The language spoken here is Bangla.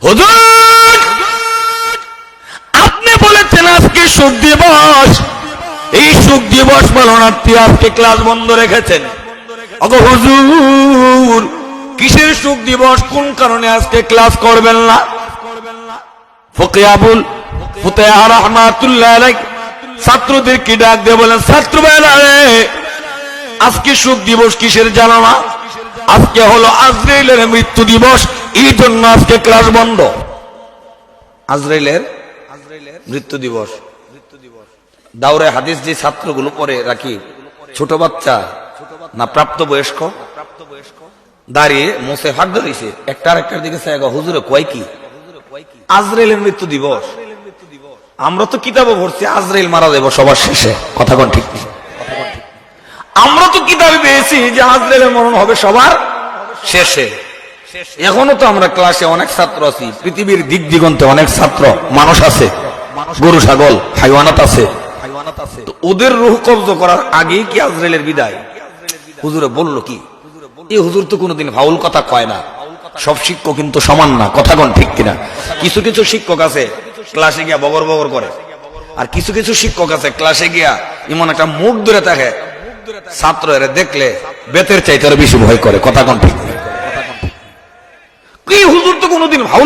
হুজুর আপনি বলেছেন আজকে শোক দিবস, এই শোক দিবস পালনার্থী আজকে ক্লাস বন্ধ রেখেছেন। ওগো হুজুর কিসের শোক দিবস, কোন কারণে আজকে ক্লাস করবেন না? ফকি আবুল ফুতাহ রাহমাতুল্লাহ আলাইহি ছাত্রদেরকে ডাক দিয়ে বলেন, ছাত্রবেলা রে আজকে শোক দিবস কিসের জানো না? আজকে হলো আজরাইলের মৃত্যু দিবস, এই জন্য আজকে ক্লাস বন্ধ। আজরাইলের মৃত্যু দিবস। দাওরে হাদিস যে ছাত্রগুলো পড়ে রাখি, ছোট বাচ্চা না প্রাপ্তবয়স্ক, দাঁড়িয়ে মুছে হাত ধরেছে, একটার দিকে হুজুরে কয় কি আজরাইলের মৃত্যু দিবস? আমরা তো কিতাবে পড়ছি আজরাইল মারা যাবো সবার শেষে, কথা কোন ঠিক নেই। আমরা তো কিতাবে পেয়েছি যে আজরাইলের মরণ হবে সবার শেষে। এখনো তো আমরা ক্লাসে অনেক ছাত্র আছি, পৃথিবীর দিক দিগন্তে অনেক ছাত্র মানুষ আছে, গরু ছাগল হাইওয়ানাত আছে, ওদের রূহ কবজ করার আগেই কি আজরাইলের বিদায়? হুজুরে বলল কি? এই হুজুর তো কোনোদিন ফাউল কথা কয় না। সব শিক্ষক কিন্তু সমান না, কথা কোন ঠিক কিনা? কিছু কিছু শিক্ষক আছে ক্লাসে গিয়া বগর বগর করে, আর কিছু কিছু শিক্ষক আছে ক্লাসে গিয়া এমন একটা মুখ ধরে থাকে, ছাত্র এরা দেখলে বেতের চাইতে আরো বেশি ভয় করে, কথা কোন ঠিক? কি হুজুর তো কোনোদিন ভাউল